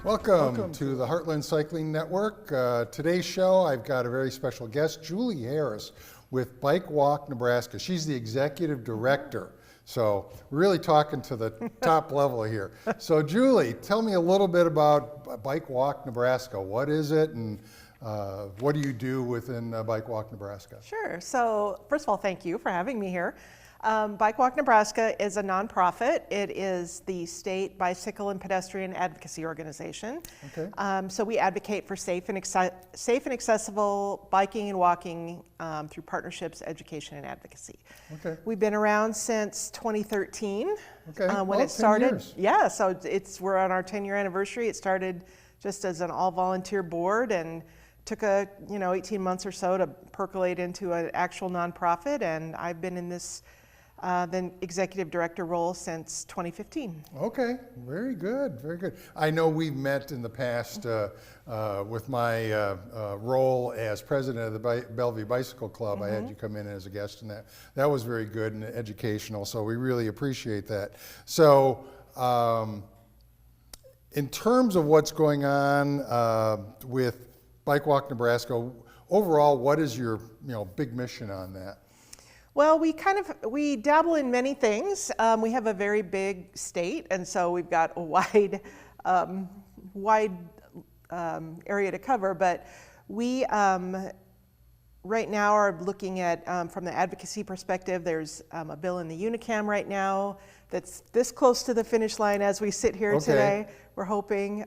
Welcome to the Heartland Cycling Network. Today's show, I've got a very special guest, Julie Harris with Bike Walk Nebraska. She's the executive director. So we're really talking to the top level here. So Julie, tell me a little bit about Bike Walk Nebraska. What is it and what do you do within Bike Walk Nebraska? Sure. So first of all, thank you for having me here. Bike Walk Nebraska is a nonprofit. It is the state bicycle and pedestrian advocacy organization. Okay. So we advocate for safe and accessible biking and walking through partnerships, education, and advocacy. Okay. We've been around since 2013 Okay. when Well, it started. 10 years. Yeah, so we're on our 10-year anniversary. It started just as an all-volunteer board and took 18 months or so to percolate into an actual nonprofit, and I've been in this the executive director role since 2015. Okay, very good, very good. I know we've met in the past with my role as president of the Bellevue Bicycle Club. I had you come in as a guest, and that was very good and educational, so we really appreciate that. So in terms of what's going on with Bike Walk Nebraska, overall, what is your big mission on that? Well, we dabble in many things. We have a very big state, and so we've got a wide area to cover. But we right now are looking at, from the advocacy perspective, there's a bill in the Unicam right now that's this close to the finish line as we sit here today. We're hoping.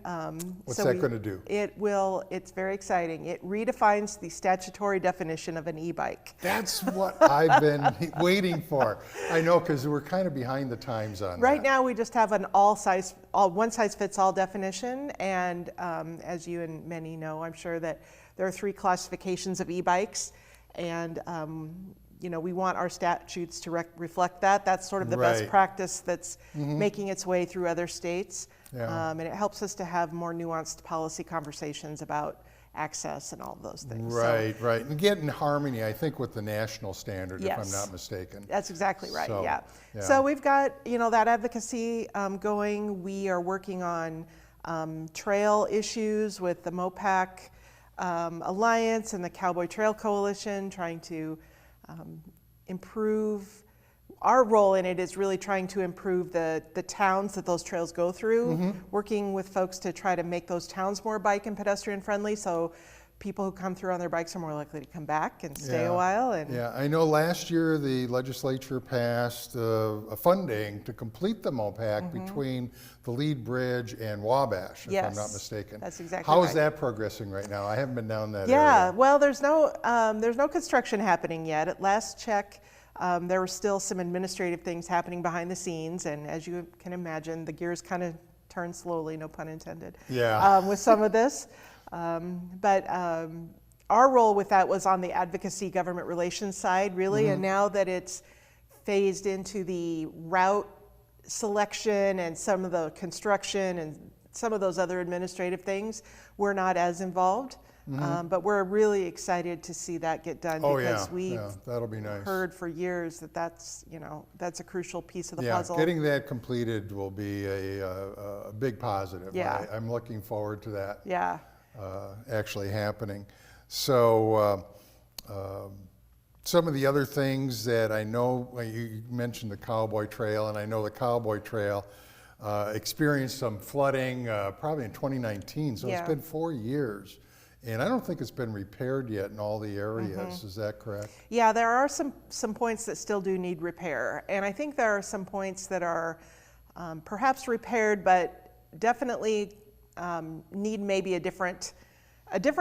What's that going to do? It's very exciting. It redefines the statutory definition of an e-bike. That's what I've been waiting for. I know, because we're kind of behind the times on that. Right now, we just have an one-size-fits-all definition, and as you and many know, I'm sure that there are 3 classifications of e-bikes, and we want our statutes to reflect that. That's sort of the best practice that's making its way through other states. Yeah. And it helps us to have more nuanced policy conversations about access and all of those things. Right, right. And get in harmony, I think, with the national standard, if I'm not mistaken. That's exactly right, So, yeah. yeah. So we've got, that advocacy going. We are working on trail issues with the MOPAC Alliance and the Cowboy Trail Coalition, trying to improve. Our role in it is really trying to improve the towns that those trails go through, working with folks to try to make those towns more bike and pedestrian friendly, so people who come through on their bikes are more likely to come back and stay a while. And yeah, I know last year the legislature passed a funding to complete the MOPAC between the Lead Bridge and Wabash, if I'm not mistaken. That's exactly How right. is that progressing right now? I haven't been down that Yeah, area. well, there's no construction happening yet. At last check, there were still some administrative things happening behind the scenes, and as you can imagine, the gears kind of turn slowly, no pun intended, with some of this. But our role with that was on the advocacy government relations side, really, and now that it's phased into the route selection and some of the construction and some of those other administrative things, we're not as involved. But we're really excited to see that get done, because we've that'll be nice. heard for years that that's a crucial piece of the puzzle. Getting that completed will be a big positive. Yeah. I'm looking forward to that. Yeah. Actually happening. So some of the other things that I know, you mentioned the Cowboy Trail, and I know the Cowboy Trail experienced some flooding probably in 2019, so it's been 4 years. And I don't think it's been repaired yet in all the areas. Is that correct? Yeah, there are some points that still do need repair. And I think there are some points that are perhaps repaired, but definitely need maybe a different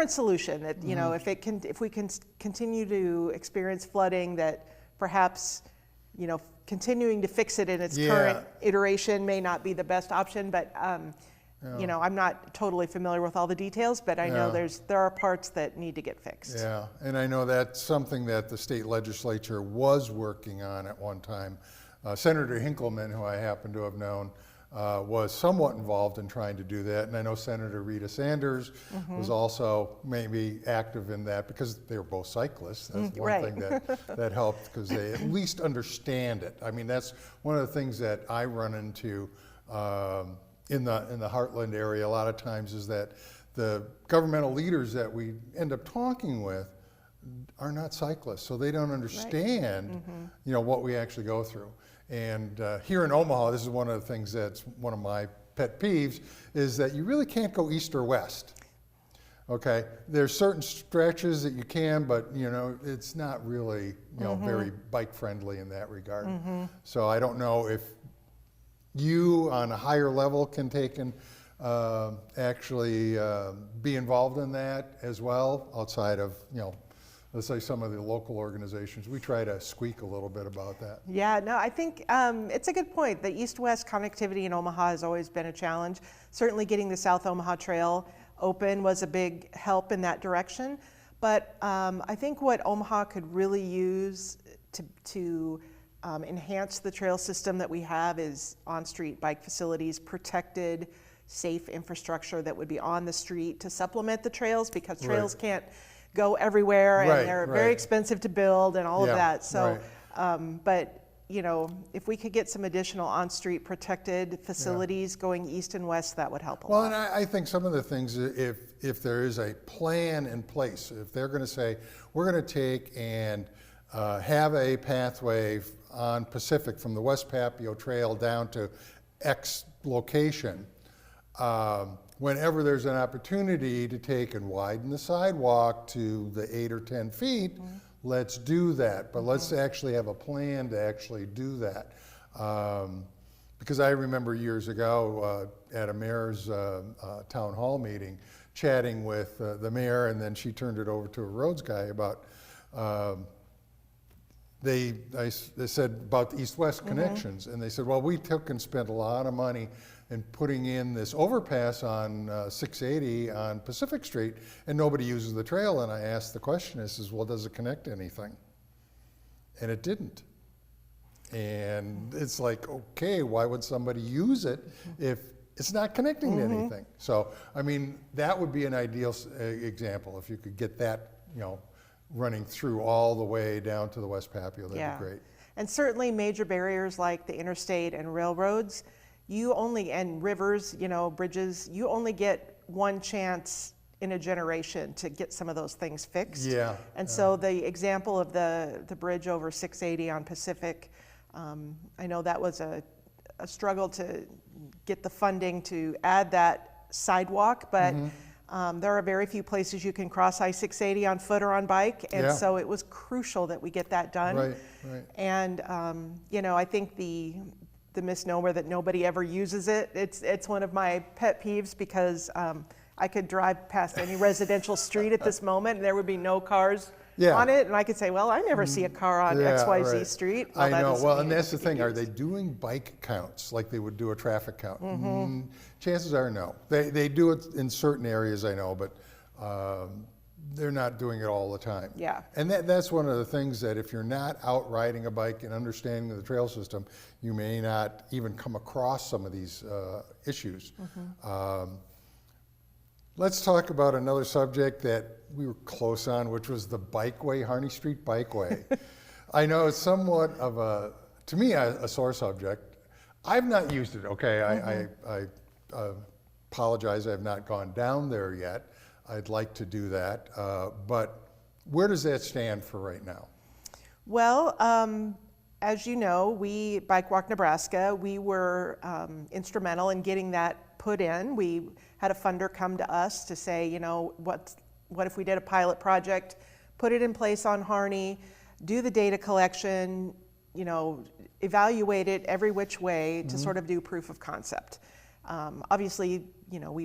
solution. That if we can continue to experience flooding, that perhaps continuing to fix it in its current iteration may not be the best option. But I'm not totally familiar with all the details, but I know there are parts that need to get fixed. Yeah, and I know that's something that the state legislature was working on at one time. Senator Hinkleman, who I happen to have known, was somewhat involved in trying to do that. And I know Senator Rita Sanders was also maybe active in that, because they were both cyclists. That's one thing that helped, because they at least understand it. I mean, that's one of the things that I run into in the Heartland area a lot of times is that the governmental leaders that we end up talking with are not cyclists, so they don't understand, you know, what we actually go through. And here in Omaha, this is one of the things that's one of my pet peeves, is that you really can't go east or west. Okay, there's certain stretches that you can, but you know, it's not really, you know, very bike friendly in that regard. So I don't know if you on a higher level can take and actually be involved in that as well, outside of, you know, let's say some of the local organizations. We try to squeak a little bit about that. Yeah, no, I think it's a good point. The east-west connectivity in Omaha has always been a challenge. Certainly getting the South Omaha Trail open was a big help in that direction. But I think what Omaha could really use to enhance the trail system that we have is on-street bike facilities, protected, safe infrastructure that would be on the street to supplement the trails, because trails can't go everywhere, and they're very expensive to build and all of that. So, but you know, if we could get some additional on-street protected facilities going east and west, that would help a lot. Well, and I think some of the things, if there is a plan in place, if they're going to say, we're going to take and have a pathway on Pacific from the West Papio Trail down to X location, whenever there's an opportunity to take and widen the sidewalk to the 8 or 10 feet, let's do that. But let's actually have a plan to actually do that. Because I remember years ago at a mayor's town hall meeting, chatting with the mayor, and then she turned it over to a roads guy about, they said about the east-west connections, and they said, well, we took and spent a lot of money in putting in this overpass on 680 on Pacific Street, and nobody uses the trail. And I asked the question, I says, well, does it connect to anything? And it didn't. And it's like, okay, why would somebody use it if it's not connecting to anything? So, I mean, that would be an ideal example. If you could get that, you know, running through all the way down to the West Papio, that'd be great. And certainly major barriers like the interstate and railroads, and rivers, you know, bridges, you only get one chance in a generation to get some of those things fixed. And so the example of the bridge over 680 on Pacific, I know that was a struggle to get the funding to add that sidewalk, but there are very few places you can cross I-680 on foot or on bike, and so it was crucial that we get that done. And you know, I think the misnomer that nobody ever uses it, it's one of my pet peeves, because I could drive past any residential street at this moment and there would be no cars on it, and I could say, well, I never see a car on XYZ street. Well, I know, well, and that's the thing, are they doing bike counts like they would do a traffic count? Chances are no. They do it in certain areas, I know, but they're not doing it all the time. And that's one of the things, that if you're not out riding a bike and understanding the trail system, you may not even come across some of these issues. Let's talk about another subject that we were close on, which was the bikeway, Harney Street Bikeway. I know it's somewhat of to me, a sore subject. I've not used it, okay? I apologize, I have not gone down there yet. I'd like to do that, but where does that stand for right now? Well, as you know, we, Bike Walk Nebraska, we were instrumental in getting that put in. We had a funder come to us to say, you know, what if we did a pilot project, put it in place on Harney, do the data collection, you know, evaluate it every which way to sort of do proof of concept. Obviously, you know,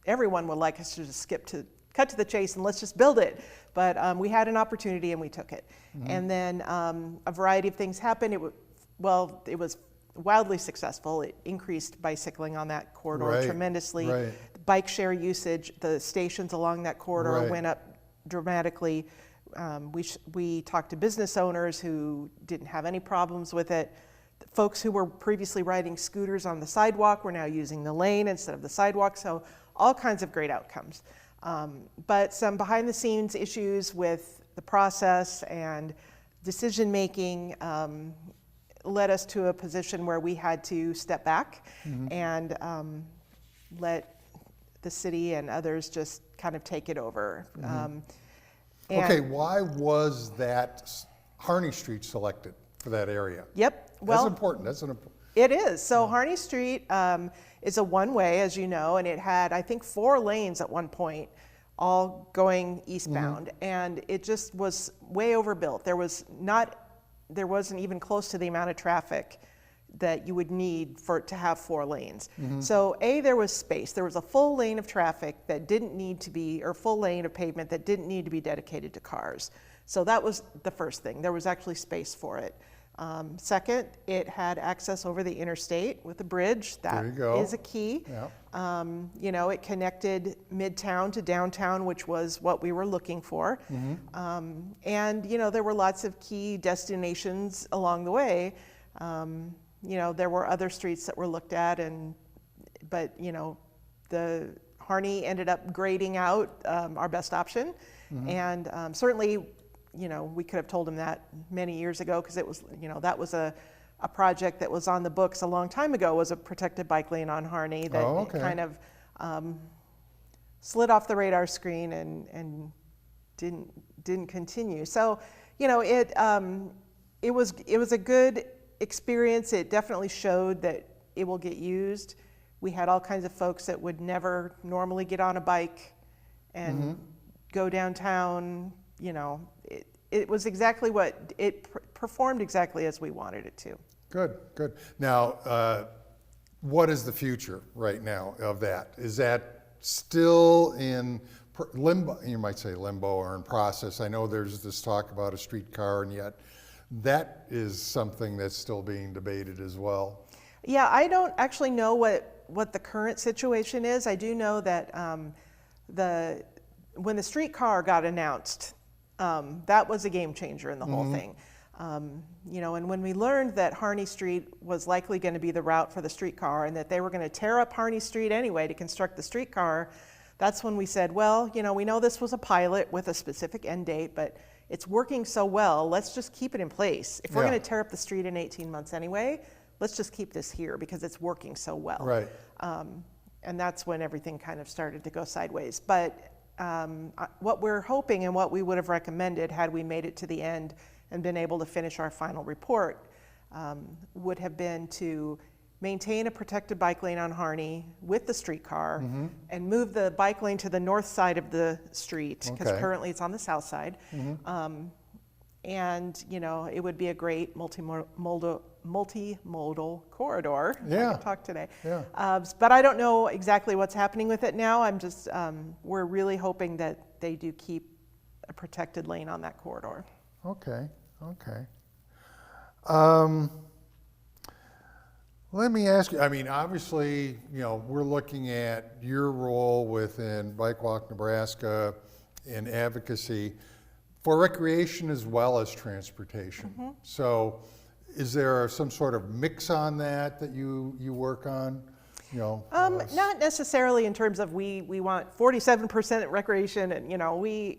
everyone would like us to just cut to the chase and let's just build it. But we had an opportunity and we took it. And then a variety of things happened. It was wildly successful. It increased bicycling on that corridor tremendously. Bike share usage, the stations along that corridor went up dramatically. We talked to business owners who didn't have any problems with it. Folks who were previously riding scooters on the sidewalk were now using the lane instead of the sidewalk. So all kinds of great outcomes. But some behind the scenes issues with the process and decision making led us to a position where we had to step back and let the city and others just kind of take it over. Okay, why was that Harney Street selected for that area? Yep. Well, that's important. That's an important. It is. So Harney Street is a one-way, as you know, and it had, I think, 4 lanes at one point, all going eastbound, and it just was way overbuilt. There wasn't even close to the amount of traffic that you would need for to have 4 lanes. So there was space. There was a full lane of traffic that didn't need to be, or full lane of pavement that didn't need to be dedicated to cars. So that was the first thing. There was actually space for it. Second, it had access over the interstate with a bridge. That is a key. Yeah. You know, it connected midtown to downtown, which was what we were looking for. And, you know, there were lots of key destinations along the way. You know, there were other streets that were looked at, but, you know, the Harney ended up grading out our best option. And certainly, you know, we could have told him that many years ago, because it was, you know, that was a project that was on the books a long time ago, was a protected bike lane on Harney that kind of slid off the radar screen and didn't continue. So, you know, it was a good experience. It definitely showed that it will get used. We had all kinds of folks that would never normally get on a bike and go downtown. You know, it was exactly what it performed exactly as we wanted it to. Good, good. Now, what is the future right now of that? Is that still in limbo? You might say limbo or in process. I know there's this talk about a streetcar, and yet that is something that's still being debated as well. Yeah, I don't actually know what the current situation is. I do know that when the streetcar got announced, that was a game changer in the whole thing. You know, and when we learned that Harney Street was likely going to be the route for the streetcar, and that they were going to tear up Harney Street anyway to construct the streetcar, that's when we said, well, you know, we know this was a pilot with a specific end date, but it's working so well, let's just keep it in place. If we're going to tear up the street in 18 months anyway, let's just keep this here because it's working so well. Right. And that's when everything kind of started to go sideways. But what we're hoping, and what we would have recommended had we made it to the end and been able to finish our final report, would have been to maintain a protected bike lane on Harney with the streetcar and move the bike lane to the north side of the street, because currently it's on the south side. And, you know, it would be a great multimodal corridor. Yeah. I can talk today. Yeah. But I don't know exactly what's happening with it now. I'm just, we're really hoping that they do keep a protected lane on that corridor. Okay, okay. Let me ask you, I mean, obviously, you know, we're looking at your role within Bike Walk Nebraska in advocacy for recreation as well as transportation. So is there some sort of mix on that you work on? You know, not necessarily in terms of we want 47% recreation, and, you know, we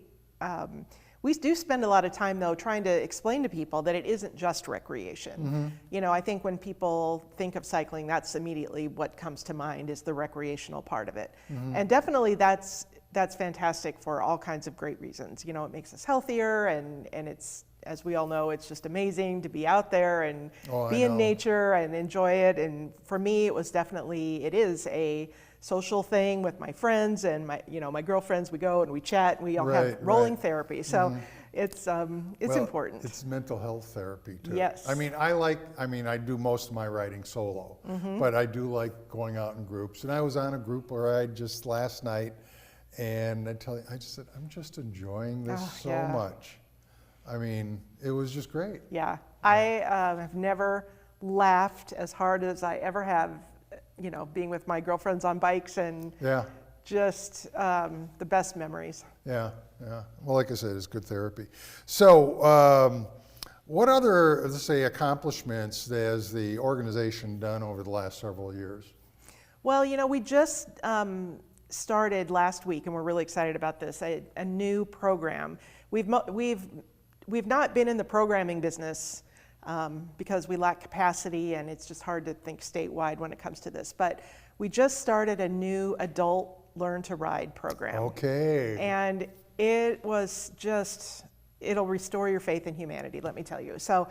do spend a lot of time, though, trying to explain to people that it isn't just recreation. You know, I think when people think of cycling, that's immediately what comes to mind, is the recreational part of it. And definitely that's fantastic for all kinds of great reasons. You know, it makes us healthier, and it's, as we all know, it's just amazing to be out there and be in nature and enjoy it. And for me, it is a social thing with my friends and my girlfriends. We go and we chat, and we all have rolling therapy. So it's important. It's mental health therapy too. Yes. I mean, I do most of my riding solo, but I do like going out in groups. And I was on a group ride just last night, and I tell you, I just said, I'm just enjoying this so much. I mean, it was just great. Yeah, I have never laughed as hard as I ever have, you know, being with my girlfriends on bikes, and just the best memories. Yeah, yeah. Well, like I said, it's good therapy. So what other, let's say, accomplishments has the organization done over the last several years? Well, you know, we just started last week, and we're really excited about this, a new program. We've not been in the programming business because we lack capacity and it's just hard to think statewide when it comes to this. But we just started a new adult Learn to Ride program. Okay. And it was just, it'll restore your faith in humanity, let me tell you. So,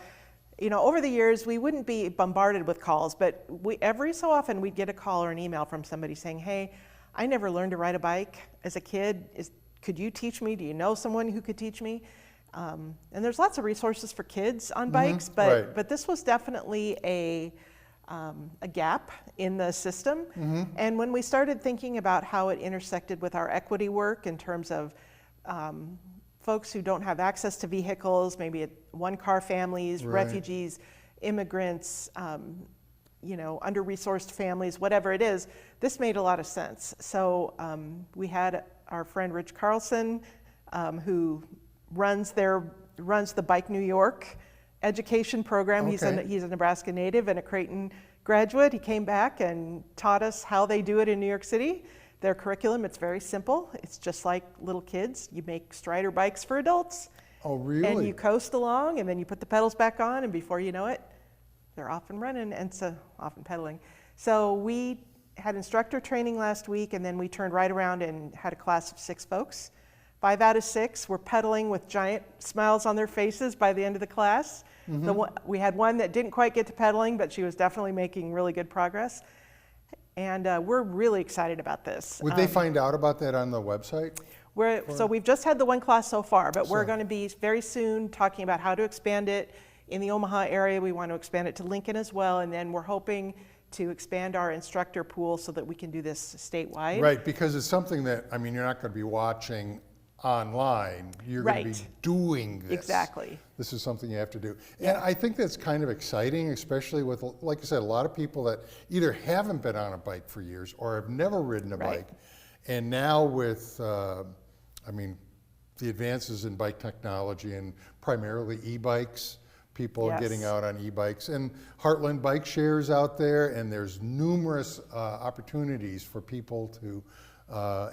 over the years, we wouldn't be bombarded with calls, but every so often we'd get a call or an email from somebody saying, hey, I never learned to ride a bike as a kid. Could you teach me? Do you know someone who could teach me? And there's lots of resources for kids on bikes, but this was definitely a gap in the system. And when we started thinking about how it intersected with our equity work in terms of folks who don't have access to vehicles, maybe one-car families, refugees, immigrants, under-resourced families, whatever it is, this made a lot of sense. So we had our friend Rich Carlson, who runs the Bike New York education program. Okay. He's a Nebraska native and a Creighton graduate. He came back and taught us how they do it in New York City. Their curriculum, it's very simple. It's just like little kids. You make Strider bikes for adults. Oh, really? And you coast along, and then you put the pedals back on, and before you know it, they're off and running, and so off and pedaling. So we had instructor training last week, and then we turned right around and had a class of 6 folks. 5 out of 6 were pedaling with giant smiles on their faces by the end of the class. We had one that didn't quite get to pedaling, but she was definitely making really good progress. And we're really excited about this. Would they find out about that on the website? So we've just had the one class so far, but we're going to be very soon talking about how to expand it in the Omaha area. We want to expand it to Lincoln as well, and then we're hoping to expand our instructor pool so that we can do this statewide. Right, because it's something that, you're not going to be watching online. You're going to be doing this. Exactly. This is something you have to do. And I think that's kind of exciting, especially with, like I said, a lot of people that either haven't been on a bike for years or have never ridden a bike. And now with, the advances in bike technology and primarily e-bikes, people are getting out on e-bikes. And Heartland bike shares out there, and there's numerous opportunities for people to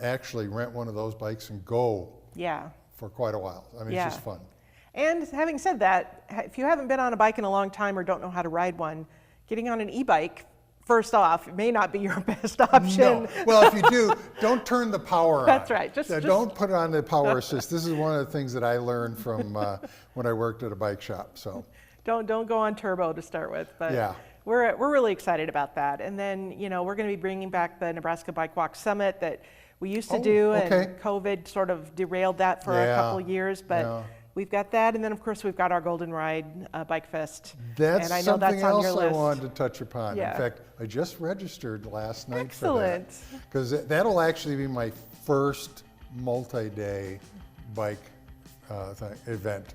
actually rent one of those bikes and go for quite a while. It's just fun. And having said that, if you haven't been on a bike in a long time or don't know how to ride one, getting on an e-bike, first off, may not be your best option. No. Well, if you do, don't turn the power on. That's right. Just don't put it on the power assist. This is one of the things that I learned from when I worked at a bike shop. So don't go on turbo to start with. But we're really excited about that. And then we're going to be bringing back the Nebraska Bike Walk Summit that we used to do, and COVID sort of derailed that for a couple of years. But we've got that, and then of course we've got our Golden Ride Bike Fest. That's and I know something that's on your else list. I wanted to touch upon. In fact, I just registered last night Excellent. for that. Because that'll actually be my first multi-day bike event.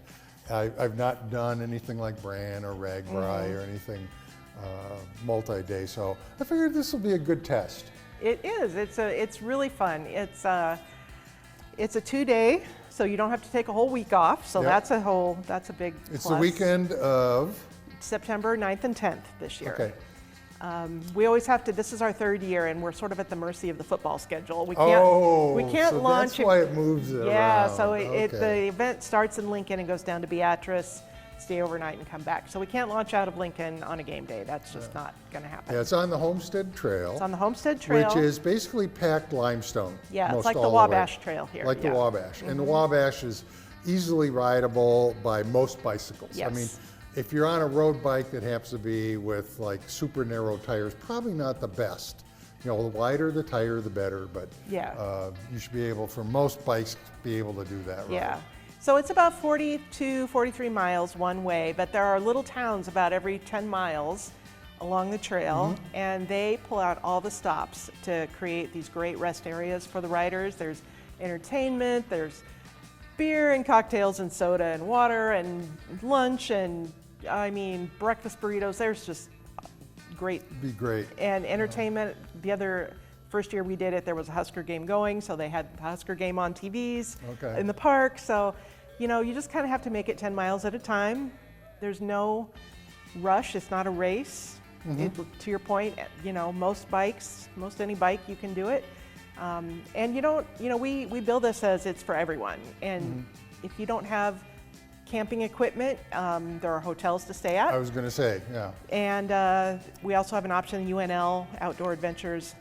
I've not done anything like Bran or Ragbri or anything multi-day, so I figured this will be a good test. It is. It's really fun. It's a 2-day, so you don't have to take a whole week off. So that's a big It's plus. the weekend of September 9th and 10th this year. Okay. We always have to. This is our 3rd year, and we're sort of at the mercy of the football schedule. We can't so launch. That's why it moves it around. So the event starts in Lincoln and goes down to Beatrice, stay overnight, and come back. So we can't launch out of Lincoln on a game day. That's just not going to happen. Yeah, it's on the Homestead Trail. It's on the Homestead Trail, which is basically packed limestone. Yeah, it's like the Wabash Trail here. Like the Wabash, and the Wabash is easily rideable by most bicycles. Yes. If you're on a road bike that happens to be with like super narrow tires, probably not the best. The wider the tire, the better, but you should be able, for most bikes, be able to do that ride. Yeah. So it's about 42, 43 miles one way, but there are little towns about every 10 miles along the trail, and they pull out all the stops to create these great rest areas for the riders. There's entertainment, there's beer and cocktails and soda and water and lunch and breakfast burritos. There's just great. Be great. And entertainment. First year we did it, there was a Husker game going, so they had the Husker game on TVs in the park. So, you just kind of have to make it 10 miles at a time. There's no rush. It's not a race. To your point, most any bike, you can do it. And we build this as it's for everyone. And if you don't have camping equipment. There are hotels to stay I at. was going to say, yeah. And we also have an option, UNL, Outdoor Adventures.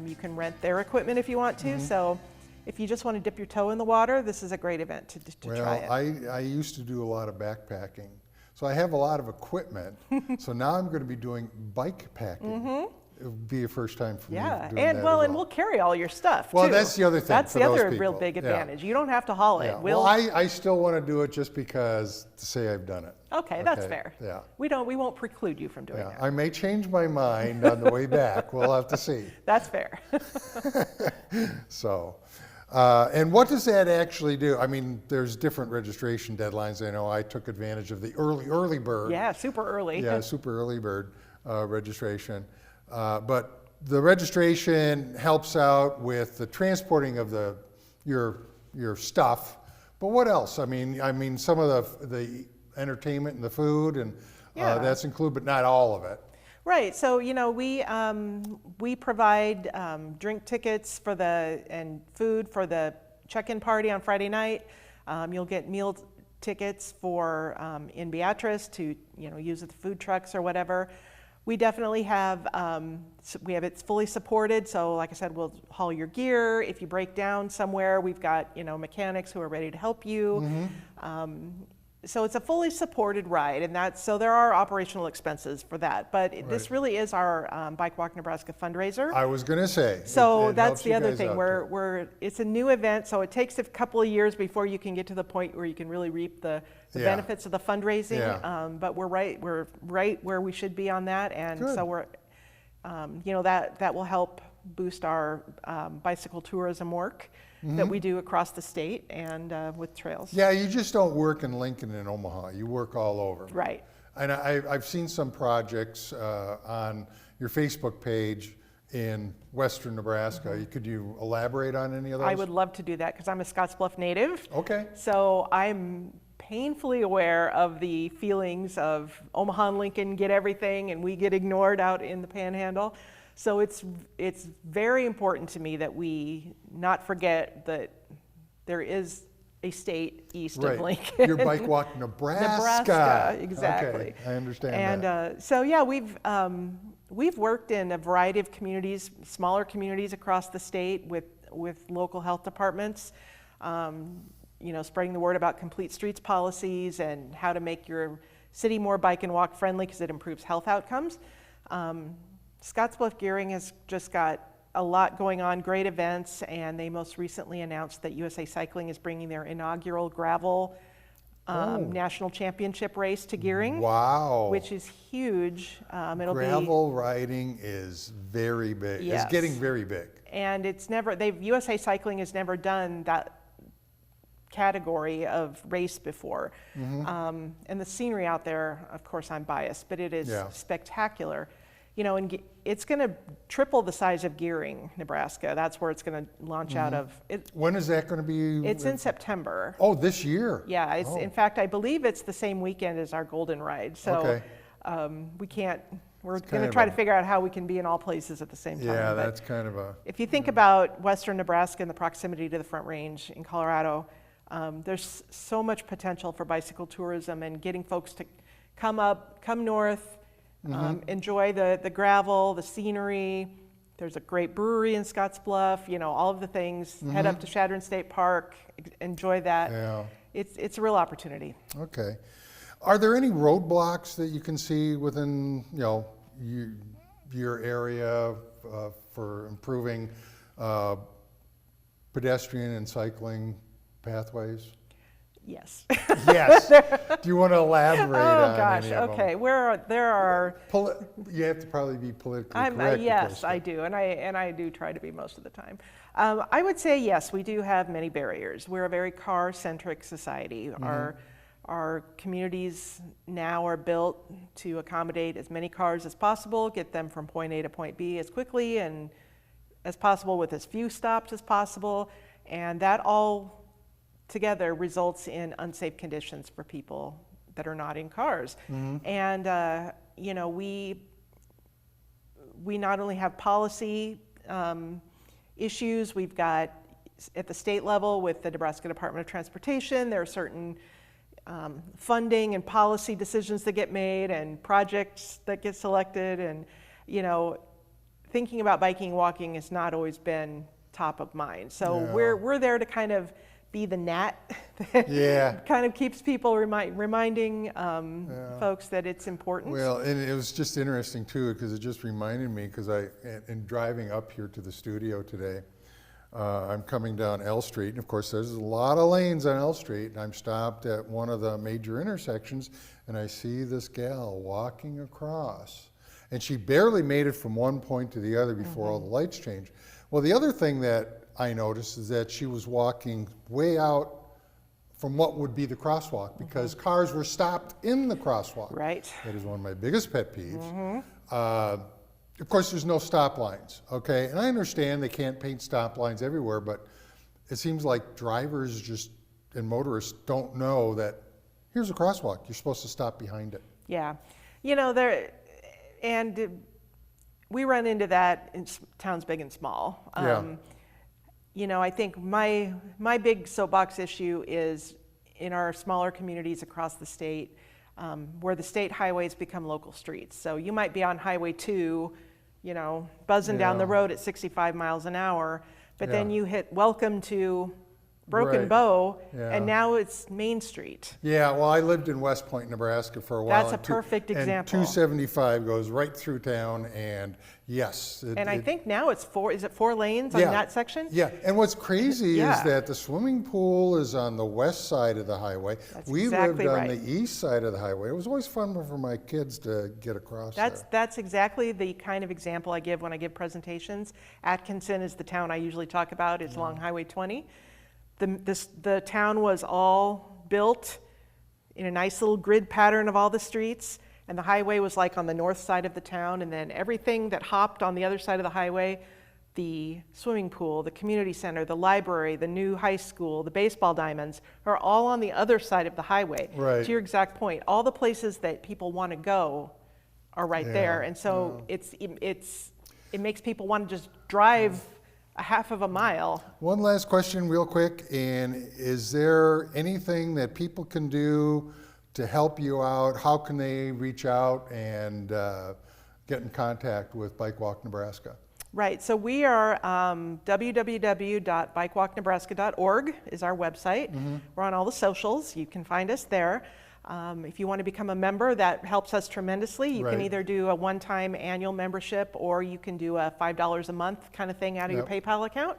You can rent their equipment if you want to. So if you just want to dip your toe in the water, this is a great event to try it. Well, I used to do a lot of backpacking. So I have a lot of equipment. So now I'm going to be doing bike packing. It would be a first time for me doing that and as and we'll carry all your stuff Well, too. that's the other thing That's for the those other real people. big Yeah. advantage. You don't have to haul it. Yeah. Well, I still want to do it just because to say I've done it. Okay, that's fair. Yeah. We won't preclude you from doing Yeah. that. I may change my mind on the way back. We'll have to see. That's fair. So, and what does that actually do? I mean, there's different registration deadlines. I know I took advantage of the early bird. Yeah, super early. Yeah, super early bird registration. But the registration helps out with the transporting of your stuff. But what else? I mean, some of the entertainment and the food and that's included, but not all of it. Right. So we provide drink tickets and food for the check-in party on Friday night. You'll get meal tickets for in Beatrice to use at the food trucks or whatever. We definitely have it's fully supported. So like I said, we'll haul your gear. If you break down somewhere, we've got mechanics who are ready to help you. So it's a fully supported ride, and so there are operational expenses for that. But this really is our Bike Walk Nebraska fundraiser. I was going to say. So it that's helps the you other guys thing. out, It's a new event, so it takes a couple of years before you can get to the point where you can really reap the benefits of the fundraising. Yeah. But we're right where we should be on that, and Good. so we're that will help boost our bicycle tourism work that we do across the state and with trails. Yeah, you just don't work in Lincoln and Omaha. You work all over. Right. And I've seen some projects on your Facebook page in western Nebraska. Could you elaborate on any of those? I would love to do that because I'm a Scottsbluff native. Okay. So I'm painfully aware of the feelings of Omaha and Lincoln get everything and we get ignored out in the Panhandle. So it's very important to me that we not forget that there is a state east of Lincoln. Your Bike Walk Nebraska. Nebraska, exactly. Okay, I understand that. And so yeah, we've worked in a variety of communities, smaller communities across the state with local health departments. Spreading the word about complete streets policies and how to make your city more bike and walk friendly because it improves health outcomes. Scottsbluff Gearing has just got a lot going on, great events, and they most recently announced that USA Cycling is bringing their inaugural gravel national championship race to Gearing. Wow. Which is huge. Gravel riding is very big. Yes. It's getting very big. And USA Cycling has never done that category of race before. And the scenery out there, of course I'm biased, but it is spectacular. And it's going to triple the size of Gearing, Nebraska. That's where it's going to launch out of. When is that going to be? It's in September. Oh, this year? Yeah, in fact, I believe it's the same weekend as our Golden Ride. So we're going to try to figure out how we can be in all places at the same time. Yeah, But that's kind of a... if you think about western Nebraska and the proximity to the Front Range in Colorado, there's so much potential for bicycle tourism and getting folks to come north, enjoy the gravel, the scenery. There's a great brewery in Scottsbluff, all of the things. Head up to Shadron State Park, enjoy that. Yeah. It's a real opportunity. Okay. Are there any roadblocks that you can see within, your area for improving pedestrian and cycling pathways? Yes. Yes. Do you want to elaborate on any of them? Okay. There are. You have to probably be politically correct. Yes, I do, and I do try to be most of the time. I would say yes, we do have many barriers. We're a very car-centric society. Our communities now are built to accommodate as many cars as possible, get them from point A to point B as quickly and as possible with as few stops as possible, and that all together results in unsafe conditions for people that are not in cars. And we not only have policy issues, we've got at the state level with the Nebraska Department of Transportation, there are certain funding and policy decisions that get made and projects that get selected, and thinking about biking and walking has not always been top of mind. So we're there to kind of be the gnat that kind of keeps people reminding folks that it's important. Well, and it was just interesting too, because it just reminded me, because in driving up here to the studio today, I'm coming down L Street, and of course there's a lot of lanes on L Street, and I'm stopped at one of the major intersections, and I see this gal walking across, and she barely made it from one point to the other before all the lights changed. Well, the other thing that I noticed is that she was walking way out from what would be the crosswalk, because cars were stopped in the crosswalk. Right. That is one of my biggest pet peeves. Of course, there's no stop lines, okay? And I understand they can't paint stop lines everywhere, but it seems like drivers and motorists don't know that here's a crosswalk, you're supposed to stop behind it. Yeah, we run into that in towns big and small. I think my big soapbox issue is in our smaller communities across the state, where the state highways become local streets. So you might be on Highway 2, buzzing down the road at 65 miles an hour, but then you hit welcome to Broken Bow, and now it's Main Street. Yeah, well, I lived in West Point, Nebraska for a while. That's a perfect example. And 275 goes right through town, and yes. I think now it's is it 4 lanes on that section? Yeah, and what's crazy is that the swimming pool is on the west side of the highway. We lived on the east side of the highway. It was always fun for my kids to get across there. That's exactly the kind of example I give when I give presentations. Atkinson is the town I usually talk about. It's along Highway 20. The town was all built in a nice little grid pattern of all the streets, and the highway was like on the north side of the town, and then everything that hopped on the other side of the highway, the swimming pool, the community center, the library, the new high school, the baseball diamonds, are all on the other side of the highway. Right. To your exact point, all the places that people want to go are right there, and so it makes people want to just drive a half of a mile. One last question real quick, and is there anything that people can do to help you out? How can they reach out and get in contact with Bike Walk Nebraska? Right, so we are www.bikewalknebraska.org is our website. We're on all the socials. You can find us there. If you want to become a member, that helps us tremendously. You can either do a one-time annual membership, or you can do a $5 a month kind of thing out of your PayPal account.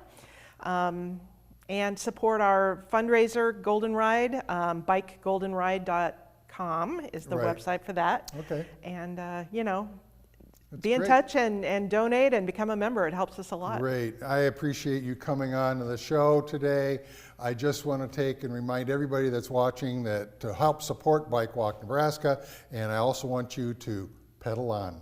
And support our fundraiser, Golden Ride. BikeGoldenRide.com is the website for that. Okay. And, be in touch and donate and become a member. It helps us a lot. Great. I appreciate you coming on to the show today. I just want to take and remind everybody that's watching that to help support Bike Walk Nebraska, and I also want you to pedal on.